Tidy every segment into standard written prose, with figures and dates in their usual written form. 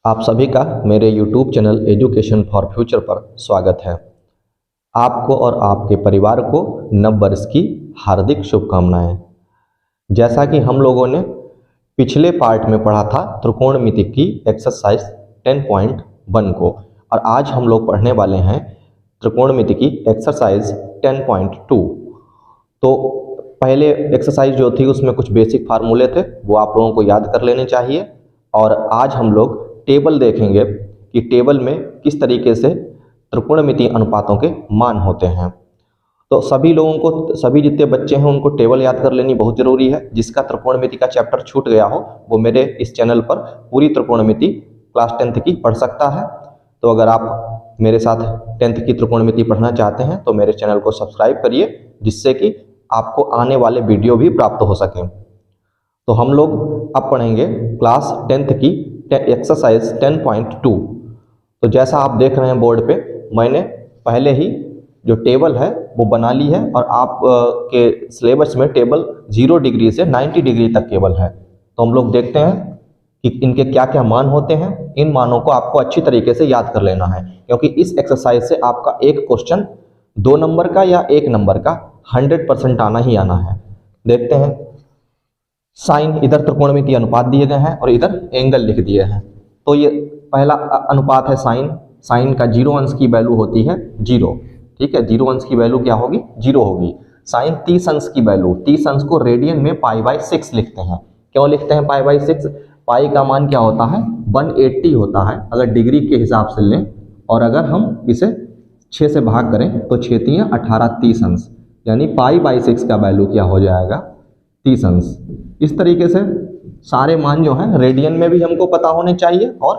आप सभी का मेरे YouTube channel education for future पर स्वागत है। आपको और आपके परिवार को नव वर्ष की हार्दिक शुभकामनाएं। जैसा कि हम लोगों ने पिछले पार्ट में पढ़ा था त्रिकोणमिति की एक्सरसाइज 10.1 को, और आज हम लोग पढ़ने वाले हैं त्रिकोणमिति की एक्सरसाइज 10.2। तो पहले एक्सरसाइज जो थी उसमें कुछ बेसिक फार्मूले थे, वो आप लोगों को याद कर लेने चाहिए। और आज हम लोग टेबल देखेंगे कि टेबल में किस तरीके से त्रिकोणमितीय अनुपातों के मान होते हैं। तो सभी लोगों को, सभी जितने बच्चे हैं उनको टेबल याद कर लेनी बहुत ज़रूरी है। जिसका त्रिकोणमिति का चैप्टर छूट गया हो वो मेरे इस चैनल पर पूरी त्रिकोणमिति क्लास 10th की पढ़ सकता है। तो अगर आप मेरे साथ 10th की त्रिकोणमिति पढ़ना चाहते हैं तो मेरे चैनल को सब्सक्राइब करिए, जिससे कि आपको आने वाले वीडियो भी प्राप्त हो सकें। तो हम लोग अब पढ़ेंगे क्लास 10th की एक्सरसाइज 10.2। तो जैसा आप देख रहे हैं बोर्ड पे, मैंने पहले ही जो टेबल है वो बना ली है, और आप के सिलेबस में टेबल 0 डिग्री से 90 डिग्री तक केबल है। तो हम लोग देखते हैं कि इनके क्या क्या मान होते हैं। इन मानों को आपको अच्छी तरीके से याद कर लेना है, क्योंकि इस एक्सरसाइज से आपका एक क्वेश्चन 2 नंबर का या 1 नंबर का 100% आना ही आना है। देखते हैं। साइन, इधर त्रिकोणमितीय अनुपात दिए गए हैं और इधर एंगल लिख दिए हैं। तो ये पहला अनुपात है साइन। साइन का 0 अंश की वैल्यू होती है 0। ठीक है, 0 अंश की वैल्यू क्या होगी? 0 होगी। साइन 30 अंश की वैल्यू, 30 अंश को रेडियन में π/6 लिखते हैं। क्यों लिखते हैं π/6? पाई का मान क्या होता है? 180 होता है अगर डिग्री के हिसाब से लें, और अगर हम इसे 6 से भाग करें तो 6 × 18 30 अंश, यानी π/6 का वैल्यू क्या हो जाएगा? 30 अंश। इस तरीके से सारे मान जो हैं रेडियन में भी हमको पता होने चाहिए और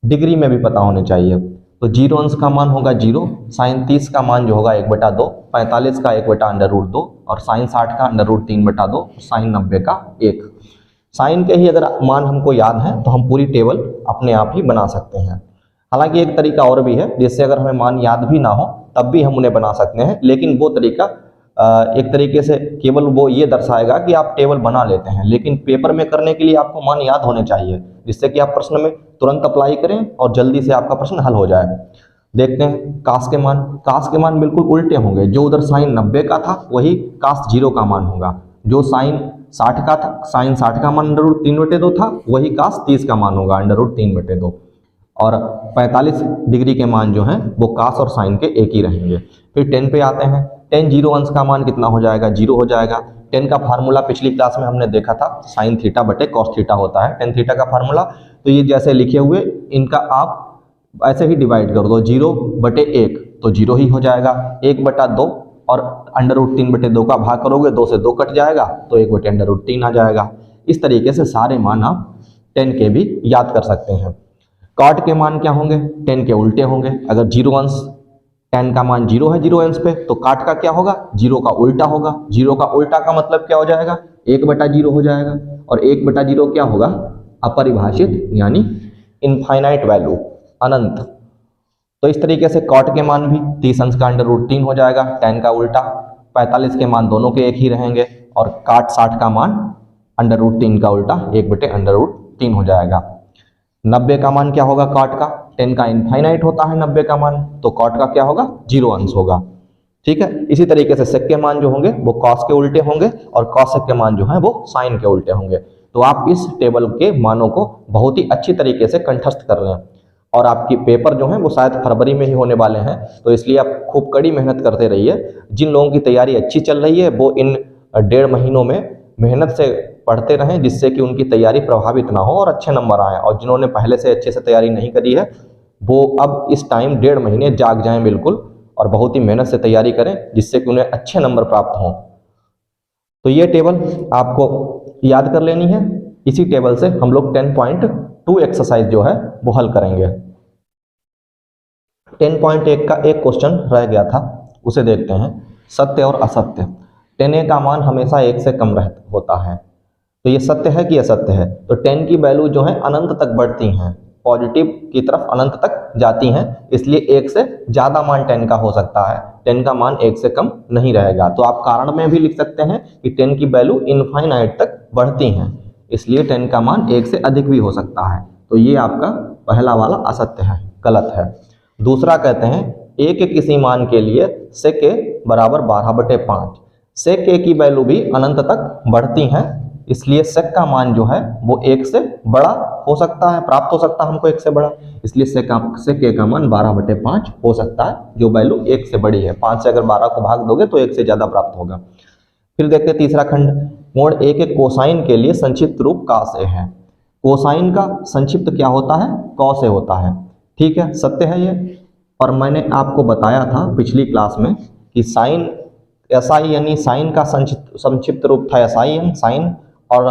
डिग्री में भी पता होने चाहिए। तो 0 अंश का मान होगा 0, साइन 30 का मान जो होगा 1/2, 45 का 1/√2, और साइन 60 का √3/2, साइन 90 का 1। साइन के ही अगर मान हमको याद है तो हम पूरी टेबल अपने आप ही बना सकते हैं। हालांकि एक तरीका और भी है, जिससे अगर हमें मान याद भी ना हो तब भी हम उन्हें बना सकते हैं, लेकिन वो तरीका एक तरीके से केवल वो ये दर्शाएगा कि आप टेबल बना लेते हैं, लेकिन पेपर में करने के लिए आपको मान याद होने चाहिए, जिससे कि आप प्रश्न में तुरंत अप्लाई करें और जल्दी से आपका प्रश्न हल हो जाए। देखते हैं कास के मान। कास के मान बिल्कुल उल्टे होंगे। जो उधर साइन 90 का था वही कास 0 का मान होगा। जो साइन 60 का था, साइन 60 का मान √3/2 था, वही कास 30 का मान होगा √3/2। और 45 डिग्री के मान जो हैं वो कास और साइन के एक ही रहेंगे। फिर 10 पे आते हैं। 10 0 अंश का मान कितना हो जाएगा? 0 हो जाएगा। 10 का फार्मूला पिछली क्लास में हमने देखा था, साइन थीटा बटे कॉस थीटा होता है 10 थीटा का फार्मूला। तो ये जैसे लिखे हुए, इनका आप ऐसे ही डिवाइड कर दो, 0/1 तो 0 ही हो जाएगा। 1/2 और √3/2 का भाग करोगे, 2 से 2 कट जाएगा तो 1/√3 आ जाएगा। इस तरीके से सारे मान आप 10 के भी याद कर सकते हैं। कॉट के मान क्या होंगे? 10 के उल्टे होंगे। अगर 0 अंश 10 का मान 0 है 0 अंश पे, तो काट का क्या होगा? 0 का उल्टा होगा। 0 का उल्टा का मतलब क्या हो जाएगा? 1/0 हो जाएगा। और 1/0 क्या होगा? अपरिभाषित, यानी इनफाइनाइट वैल्यू, अनंत। तो इस तरीके से कॉट के मान भी 30 अंश का √3 हो जाएगा, 10 का उल्टा। 45 के मान दोनों के एक ही रहेंगे, और काट 60 का मान √3 का उल्टा 1/√3 हो जाएगा। 90 का मान क्या होगा? कॉट का 10 का इनफाइनाइट होता है 90 का मान, तो कॉट का क्या होगा? 0 अंश होगा। ठीक है, इसी तरीके से सेक के मान जो होंगे वो कॉस के उल्टे होंगे, और कॉसेक के मान जो है वो साइन के उल्टे होंगे। तो आप इस टेबल के मानों को बहुत ही अच्छी तरीके से कंठस्थ कर लें। और आपकी पेपर जो है वो शायद फरवरी में ही होने वाले हैं, तो इसलिए आप खूब कड़ी मेहनत करते रहिए। जिन लोगों की तैयारी अच्छी चल रही है वो इन 1.5 महीनों में मेहनत से पढ़ते रहें, जिससे कि उनकी तैयारी प्रभावित ना हो और अच्छे नंबर आएँ। और जिन्होंने पहले से अच्छे से तैयारी नहीं करी है वो अब इस टाइम 1.5 महीने जाग जाएं बिल्कुल, और बहुत ही मेहनत से तैयारी करें, जिससे कि उन्हें अच्छे नंबर प्राप्त हों। तो ये टेबल आपको याद कर लेनी है। इसी टेबल से हम लोग 10.2 एक्सरसाइज जो है वो हल करेंगे। 10.1 का एक क्वेश्चन रह गया था, उसे देखते हैं। सत्य और असत्य। 10a का मान हमेशा 1 से कम होता है, तो ये सत्य है कि असत्य है? तो 10 की वैल्यू जो है अनंत तक बढ़ती हैं, पॉजिटिव की तरफ अनंत तक जाती हैं, इसलिए 1 से ज़्यादा मान 10 का हो सकता है। 10 का मान 1 से कम नहीं रहेगा। तो आप कारण में भी लिख सकते हैं कि 10 की वैल्यू इनफाइनाइट तक बढ़ती हैं, इसलिए 10 का मान 1 से अधिक भी हो सकता है। तो ये आपका पहला वाला असत्य है, गलत है। दूसरा कहते हैं a के किसी मान के लिए sec a बराबर 12/5। sec a की वैल्यू भी अनंत तक बढ़ती हैं, इसलिए sec का मान जो है वो 1 से बड़ा हो सकता है, प्राप्त हो सकता है हमको 1 से बड़ा, इसलिए sec a का मान 12/5 हो सकता है, जो वैल्यू 1 से बड़ी है। 5 से अगर 12 को भाग दोगे तो 1 से ज़्यादा प्राप्त होगा। फिर देखते हैं तीसरा खंड, कोण a के कोसाइन के लिए संक्षिप्त रूप cos a है। कोसाइन का संक्षिप्त क्या होता है? cos a होता है। ठीक है, सत्य है ये। और मैंने आपको बताया था पिछली क्लास में कि साइन SI यानी साइन का संक्षिप्त रूप था SIN साइन, और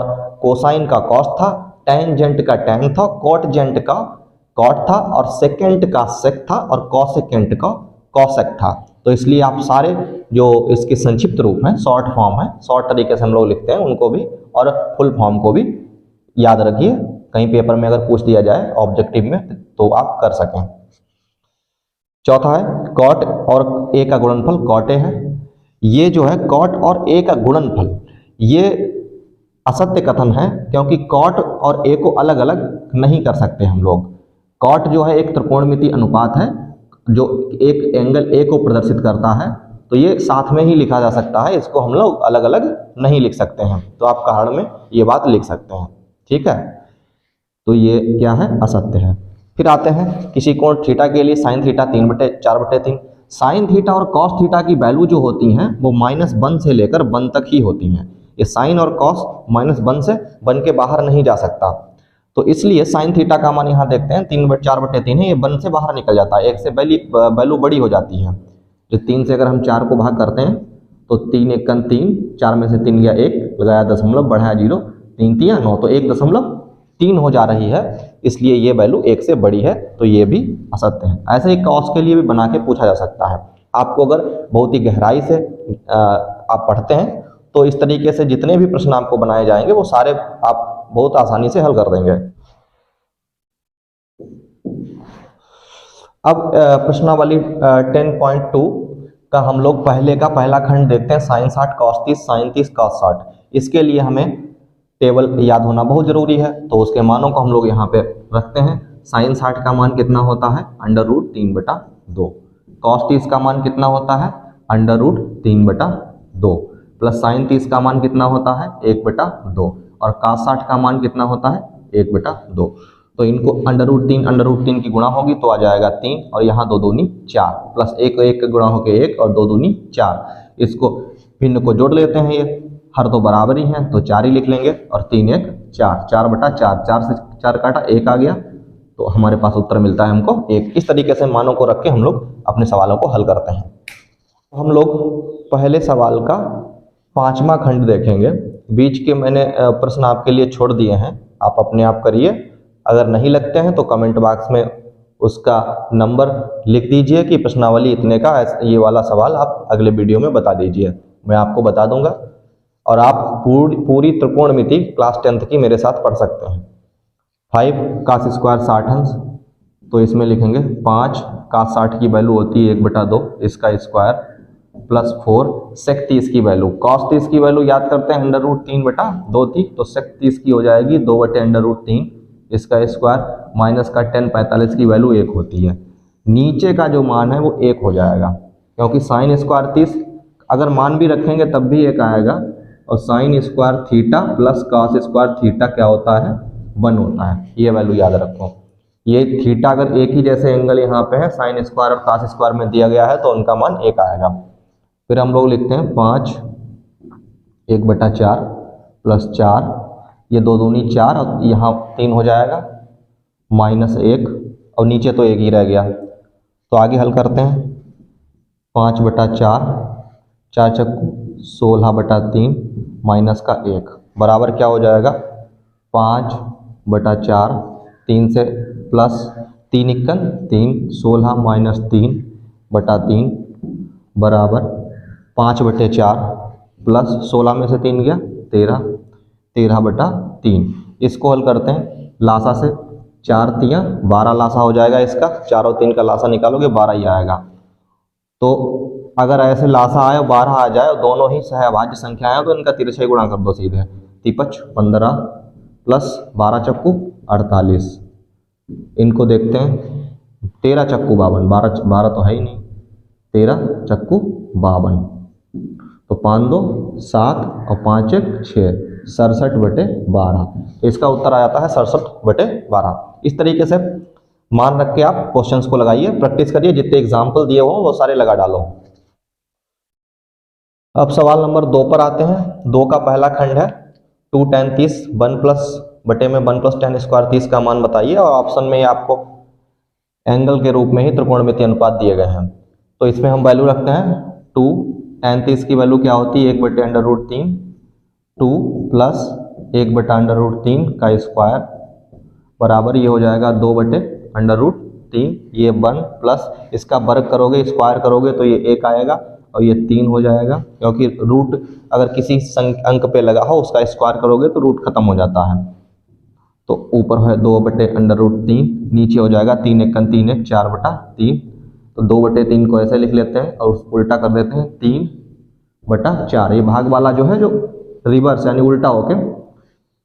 कोसाइन का कॉस था, टेंजेंट का टैन था, कॉटजेंट का कॉट था, और सेकेंट का सेक था, और कॉसेकेंट का कॉसेक था। तो इसलिए आप सारे जो इसके संक्षिप्त रूप हैं, शॉर्ट फॉर्म है, शॉर्ट तरीके से हम लोग लिखते हैं उनको भी, और फुल फॉर्म को भी याद रखिए, कहीं पेपर में अगर पूछ दिया जाए ऑब्जेक्टिव में तो आप कर सकें। चौथा है कॉट और a का गुणनफल कॉट a है। ये जो है कॉट और a का गुणनफल, ये असत्य कथन है, क्योंकि कॉट और a को अलग अलग नहीं कर सकते हम लोग। कॉट जो है एक त्रिकोणमितीय अनुपात है जो एक एंगल a को प्रदर्शित करता है, तो ये साथ में ही लिखा जा सकता है, इसको हम लोग अलग अलग नहीं लिख सकते हैं। तो आप कारण में ये बात लिख सकते हैं। ठीक है, तो ये क्या है? असत्य है। फिर आते हैं किसी कोण थीटा के लिए साइन थीटा 3/4/3। साइन थीटा और कॉस थीटा की वैल्यू जो होती हैं वो -1 से लेकर 1 तक ही होती हैं। ये साइन और कॉस -1 से 1 के बाहर नहीं जा सकता, तो इसलिए साइन थीटा का मान यहाँ देखते हैं 3/4/3 है, ये 1 से बाहर निकल जाता है, 1 से वैल्यू बड़ी हो जाती है। जो 3 से अगर हम 4 को भाग करते हैं तो 3 × 1 = 3, 4 में से 3 गया 1, लगाया दशमलव, बढ़ाया 0, 3 × 3 = 9, तो 1.3 हो जा रही है, इसलिए ये वैल्यू 1 से बड़ी है, तो ये भी असत्य है। ऐसे ही कॉस के लिए भी बना के पूछा जा सकता है। आपको अगर बहुत ही गहराई से आप पढ़ते हैं तो इस तरीके से जितने भी प्रश्न आपको बनाए जाएंगे वो सारे आप बहुत आसानी से हल कर देंगे। अब प्रश्नावली 10.2 का हम लोग पहले का पहला खंड देखते हैं, sin 60 cos 30 sin 30 cos 60। इसके लिए हमें टेबल याद होना बहुत जरूरी है, तो उसके मानों को हम लोग यहाँ पे रखते हैं। sin 60 का मान कितना होता है? √3/2। cos 30 का मान कितना होता है? √3/2 प्लस sin 30 का मान कितना होता है? 1/2, और cos 60 का मान कितना होता है? 1/2। तो इनको √3 की गुणा होगी तो आ जाएगा 3, और यहाँ 2 दूनी 4, प्लस 1 गुणा होके 1 और 2 दूनी 4। इसको भिन्न को जोड़ लेते हैं, ये हर दो बराबर ही हैं तो 4 ही लिख लेंगे, और 3 × 1 = 4, 4/4, 4 से 4 काटा 1 आ गया, तो हमारे पास उत्तर मिलता है हमको 1। इस तरीके से मानों को रख के हम लोग अपने सवालों को हल करते हैं। हम लोग पहले सवाल का 5वां खंड देखेंगे। बीच के मैंने प्रश्न आपके लिए छोड़ दिए हैं, आप अपने आप करिए। अगर नहीं लगते हैं तो कमेंट बॉक्स में उसका नंबर लिख दीजिए कि प्रश्नावली इतने का ये वाला सवाल आप अगले वीडियो में बता दीजिए, मैं आपको बता दूंगा। और आप पूरी त्रिकोणमिति क्लास 10th की मेरे साथ पढ़ सकते हैं। 5 cos स्क्वायर 60 अंश, तो इसमें लिखेंगे 5 cos 60 की वैल्यू होती है 1/2 इसका स्क्वायर, प्लस 4 sec 30 की वैल्यू, cos 30 की वैल्यू याद करते हैं √3/2 थी, तो sec 30 की हो जाएगी 2/√3 इसका स्क्वायर, माइनस का tan 45 की वैल्यू 1 होती है। नीचे का जो मान है वो 1 हो जाएगा, क्योंकि sin स्क्वायर 30 अगर मान भी रखेंगे तब भी 1 आएगा, और sin square theta plus cos square theta क्या होता है? 1 होता है। ये वैल्यू याद रखो। ये थीटा अगर एक ही जैसे एंगल यहाँ पे है, sin स्क्वायर और cos स्क्वायर में दिया गया है, तो उनका मान 1 आएगा। फिर हम लोग लिखते हैं 5 1/4 प्लस 4, ये 2 दूनी 4, और यहाँ 3 हो जाएगा, -1, और नीचे तो 1 ही रह गया। तो आगे हल करते हैं। 5/4, 4 चक्कू 16/3 माइनस का 1 बराबर क्या हो जाएगा? 5/4, 3 से प्लस 3 × 3 16 माइनस 3/3 बराबर 5/4 प्लस 16 में से 3 गया 13, 13/3। इसको हल करते हैं लासा से, 4 × 3 = 12 लासा हो जाएगा इसका, 4 और 3 का लासा निकालोगे 12 ही आएगा। तो अगर ऐसे लासा आए 12 आ जाए और दोनों ही सहअभाज्य संख्याएं हैं तो इनका तिरछे गुणा कर दो सीधे, 3×5 = 15 प्लस 12 चक्कू 48, इनको देखते हैं। 13 चक्कू 52, 12 तो है ही नहीं, 13 चक्कू 52, तो 5 2 7 और 5 1 6, 67/12। तो इसका उत्तर आ जाता है 67/12। इस तरीके से मान रख के आप क्वेश्चंस को लगाइए, प्रैक्टिस करिए, जितने एग्जाम्पल दिए हो वो सारे लगा डालो। अब सवाल नंबर 2 पर आते हैं। 2 का पहला खंड है 2 tan 30, 1 प्लस बटे में 1 प्लस tan स्क्वायर 30 का मान बताइए, और ऑप्शन में ये आपको एंगल के रूप में ही त्रिकोणमितीय अनुपात दिए गए हैं। तो इसमें हम वैल्यू रखते हैं 2 tan 30 की वैल्यू क्या होती है 1/√3, 2 प्लस 1/√3 का स्क्वायर बराबर ये हो जाएगा 2/√3, ये 1 प्लस इसका वर्ग करोगे स्क्वायर करोगे तो ये 1 आएगा और ये 3 हो जाएगा, क्योंकि रूट अगर किसी अंक पे लगा हो उसका स्क्वायर करोगे तो रूट खत्म हो जाता है। तो ऊपर है 2/√3, नीचे हो जाएगा 3 1 3 1 4/3। तो 2/3 को ऐसे लिख लेते हैं और उल्टा कर देते हैं 3/4। ये भाग वाला जो है जो रिवर्स यानी उल्टा होके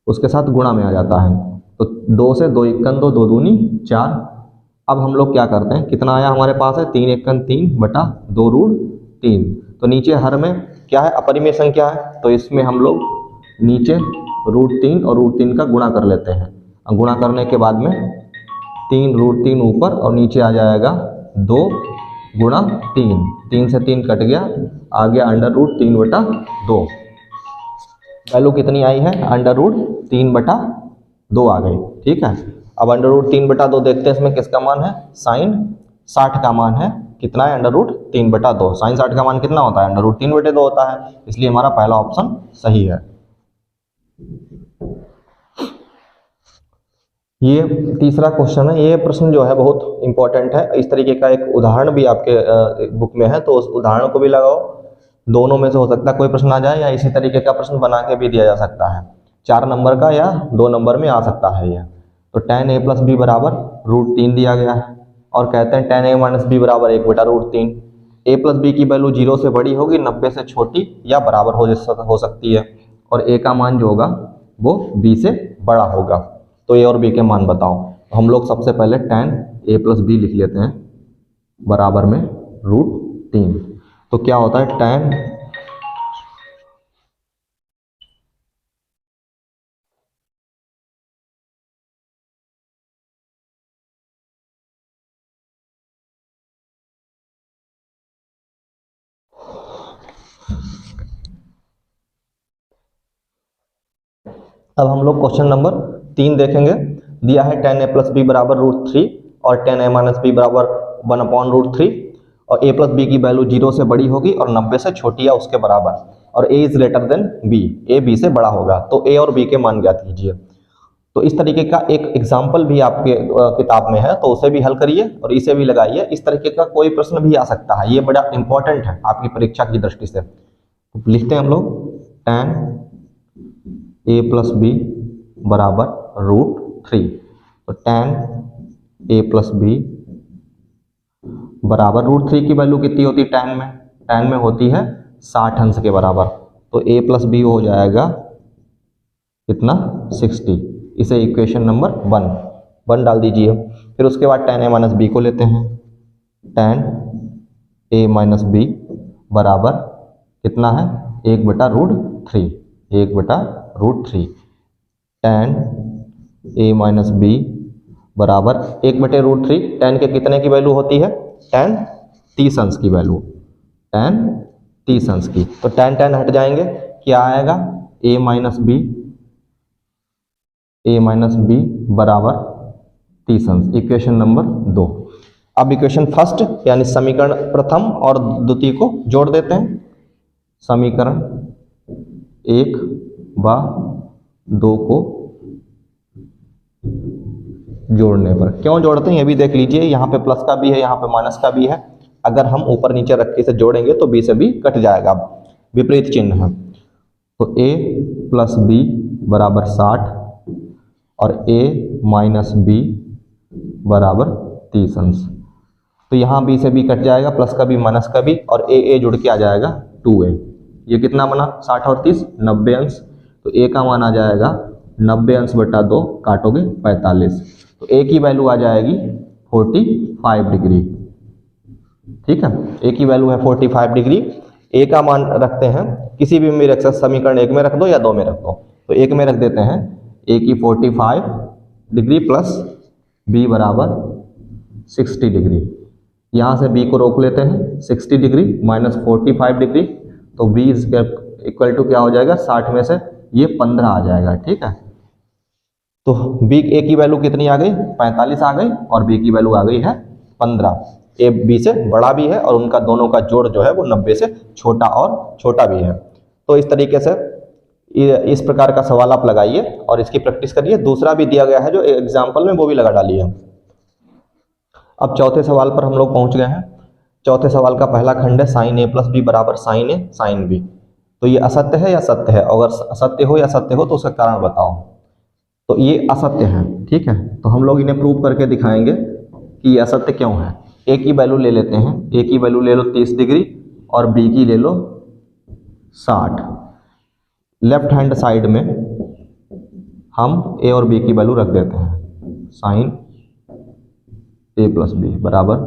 उसके साथ गुणा में आ जाता है। तो 2 से 2 1 2, 2 दूनी 4। अब हम लोग क्या करते हैं, कितना आया हमारे पास है 3 1 3/2√3। तो नीचे हर में क्या है अपरिमेय संख्या है, तो इसमें हम लोग नीचे √3 और √3 का गुणा कर लेते हैं। गुणा करने के बाद में 3√3 ऊपर और नीचे आ जाएगा 2 गुणा 3, 3 से 3 कट गया, आ गया √3/2। वैल्यू कितनी आई है √3/2 आ गई। ठीक है, अब √3/2 देखते हैं इसमें किसका मान है, साइन 60 का मान है। कितना है √3/2, साइन 60 का मान कितना होता है √3/2 होता है, इसलिए हमारा पहला ऑप्शन सही है। ये तीसरा क्वेश्चन है। ये प्रश्न जो है बहुत इंपॉर्टेंट है। इस तरीके का एक उदाहरण भी आपके बुक में है, तो उस उदाहरण को भी लगाओ। दोनों में से हो सकता है कोई प्रश्न आ जाए या इसी तरीके का प्रश्न बना के भी दिया जा सकता है। 4 नंबर का या 2 नंबर में आ सकता है यह। तो tan a + b बराबर √3 दिया गया है और कहते हैं tan a - b बराबर 1/√3। a + b की वैल्यू 0 से बड़ी होगी, 90 से छोटी या बराबर हो सकती है, और a का मान जो होगा वो b से बड़ा होगा। तो a और b के मान बताओ। तो हम लोग सबसे पहले tan a + b लिख लेते हैं बराबर में √3। तो क्या होता है tan अब हम लोग क्वेश्चन नंबर 3 देखेंगे। दिया है tan a + b बराबर √3 और tan a - b बराबर 1/√3, और a + b की वैल्यू 0 से बड़ी होगी और 90 से छोटी या उसके बराबर, और a is greater than b, a b से बड़ा होगा। तो a और b के मान ज्ञात कीजिए। तो इस तरीके का एक एग्जाम्पल भी आपके किताब में है, तो उसे भी हल करिए और इसे भी लगाइए। इस तरीके का कोई प्रश्न भी आ सकता है, ये बड़ा इंपॉर्टेंट है आपकी परीक्षा की दृष्टि से। तो लिखते हैं हम लोग tan a + b बराबर √3। तो tan a + b बराबर √3 की वैल्यू कितनी होती है tan में होती है 60 अंश के बराबर। तो a + b हो जाएगा कितना 60। इसे इक्वेशन नंबर 1 डाल दीजिए। फिर उसके बाद tan a - b को लेते हैं। tan a - b बराबर कितना है 1/√3, 1/√3। tan a - b बराबर 1/√3। tan के कितने की वैल्यू होती है tan 30 अंश की वैल्यू, tan 30 अंश की। तो tan हट जाएंगे, क्या आएगा a - b बराबर 30 अंश, इक्वेशन नंबर 2। अब इक्वेशन फर्स्ट यानी समीकरण प्रथम और द्वितीय को जोड़ देते हैं। समीकरण 1 व 2 को जोड़ने पर क्यों जोड़ते हैं ये भी देख लीजिए। यहाँ पे प्लस का भी है, यहाँ पे माइनस का भी है। अगर हम ऊपर नीचे रख के इसे जोड़ेंगे तो b से b कट जाएगा, विपरीत चिन्ह है। तो a + b बराबर 60 और a - b बराबर 30 अंश। तो यहाँ b से b कट जाएगा, प्लस का भी माइनस का भी, और a जुड़ के आ जाएगा 2a। ये कितना बना 60 और 30 90 अंश। तो a का मान आ जाएगा 90 अंश बटा 2 काटोगे 45। तो ए की वैल्यू आ जाएगी 45 डिग्री। ठीक है, ए की वैल्यू है 45 डिग्री। ए का मान रखते हैं, किसी भी मेरे समीकरण एक में रख दो या दो में रख दो। तो एक में रख देते हैं ए की 45 डिग्री प्लस बी बराबर 60 डिग्री। यहाँ से बी को रोक लेते हैं, 60 डिग्री माइनस 45 डिग्री, तो बी इक्वल टू क्या हो जाएगा, 60 में से ये 15 आ जाएगा। ठीक है, तो बी ए की वैल्यू कितनी आ गई, 45 आ गई, और बी की वैल्यू आ गई है 15। ए बी से बड़ा भी है और उनका दोनों का जोड़ जो है वो 90 से छोटा और छोटा भी है। तो इस तरीके से इस प्रकार का सवाल आप लगाइए और इसकी प्रैक्टिस करिए। दूसरा भी दिया गया है जो एग्जाम्पल में, वो भी लगा डालिए। अब चौथे सवाल पर हम लोग पहुंच गए हैं। चौथे सवाल का पहला खंड है साइन ए प्लस बी बराबर साइन ए साइन बी। तो ये असत्य है या सत्य है? अगर असत्य हो या सत्य हो तो उसका कारण बताओ। तो ये असत्य है। ठीक है, तो हम लोग इन्हें प्रूव करके दिखाएंगे कि ये असत्य क्यों है। ए की वैल्यू ले लेते हैं, ए की वैल्यू ले लो 30 डिग्री और बी की ले लो 60। लेफ्ट हैंड साइड में हम ए और बी की वैल्यू रख देते हैं। साइन ए प्लस बी बराबर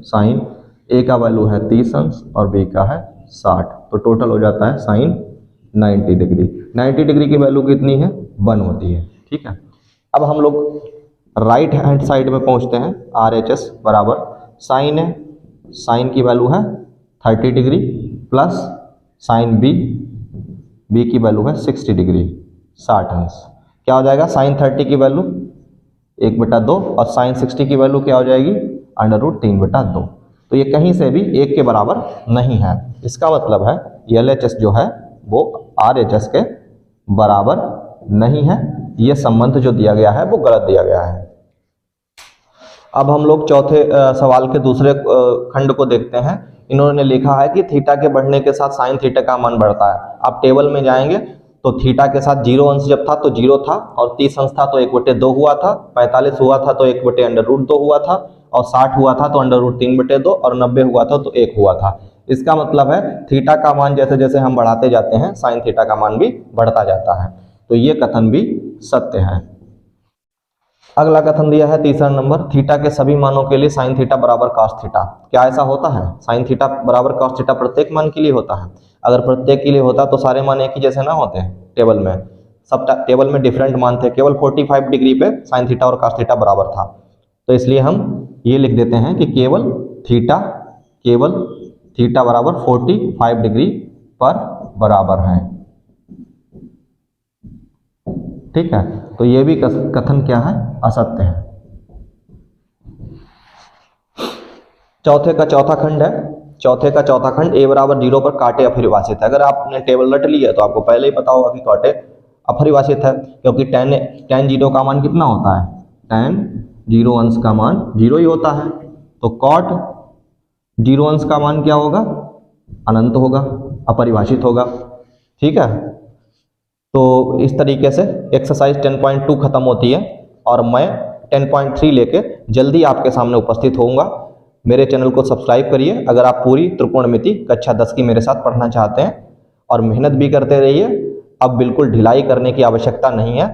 साइन ए का वैल्यू है 30 अंश और बी का है 60, तो टोटल हो जाता है साइन 90 डिग्री। 90 डिग्री की वैल्यू कितनी है, 1 होती है। ठीक है, अब हम लोग राइट हैंड साइड में पहुंचते हैं। RHS बराबर साइन है, साइन की वैल्यू है 30 degree plus sine B, B की वैल्यू है 60 डिग्री 60 अंश। क्या हो जाएगा, साइन 30 की वैल्यू 1/2 और साइन 60 की वैल्यू क्या हो जाएगी, √3/2। तो ये कहीं से भी 1 के बराबर नहीं है। इसका मतलब है LHS जो है वो RHS के बराबर नहीं है। ये संबंध जो दिया गया है वो गलत दिया गया है। अब हम लोग चौथे सवाल के दूसरे खंड को देखते हैं। इन्होंने लिखा है कि थीटा के बढ़ने के साथ साइन थीटा का मान बढ़ता है। आप टेबल में जाएंगे तो थीटा के साथ 0 अंश जब था तो 0 था, और 30 अंश था तो 1/2 हुआ था, 45 हुआ था तो 1/√2 हुआ था, और 60 हुआ था तो √3/2, और 90 हुआ था तो 1 हुआ था। इसका मतलब है थीटा का मान जैसे जैसे हम बढ़ाते जाते हैं साइन थीटा का मान भी बढ़ता जाता है। तो ये कथन भी सत्य है। अगला कथन दिया है तीसरा नंबर, थीटा के सभी मानों के लिए साइन थीटा बराबर कॉस थीटा। क्या ऐसा होता है? साइन थीटा बराबर कॉस थीटा प्रत्येक मान के लिए होता है। अगर प्रत्येक के लिए होता तो सारे मान एक ही जैसे ना होते हैं। टेबल में सब टेबल में डिफरेंट मान थे, केवल 45 डिग्री पे साइन थीटा और कॉस थीटा बराबर था। तो इसलिए हम ये लिख देते हैं कि केवल थीटा बराबर 45 डिग्री पर बराबर है। ठीक है, तो ये भी कथन क्या है, असत्य है। चौथे का चौथा खंड है। चौथे का चौथा खंड a बराबर 0 पर काटे अपरिभाषित है। अगर आपने टेबल रट लिया तो आपको पहले ही पता होगा कि काटे अपरिभाषित है, क्योंकि tan 0 का मान कितना होता है, tan 0 अंश का मान 0 ही होता है। तो cot 0 अंश का मान क्या होगा, अनंत होगा, अपरिभाषित होगा। ठीक है, तो इस तरीके से एक्सरसाइज 10.2 खत्म होती है और मैं 10.3 लेके जल्दी आपके सामने उपस्थित होऊंगा। मेरे चैनल को सब्सक्राइब करिए अगर आप पूरी त्रिकोणमिति कक्षा 10 की मेरे साथ पढ़ना चाहते हैं, और मेहनत भी करते रहिए। अब बिल्कुल ढिलाई करने की आवश्यकता नहीं है,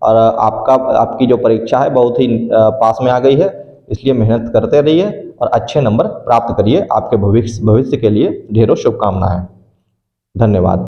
और आपकी जो परीक्षा है बहुत ही पास में आ गई है, इसलिए मेहनत करते रहिए और अच्छे नंबर प्राप्त करिए। आपके भविष्य के लिए ढेरों शुभकामनाएं। धन्यवाद।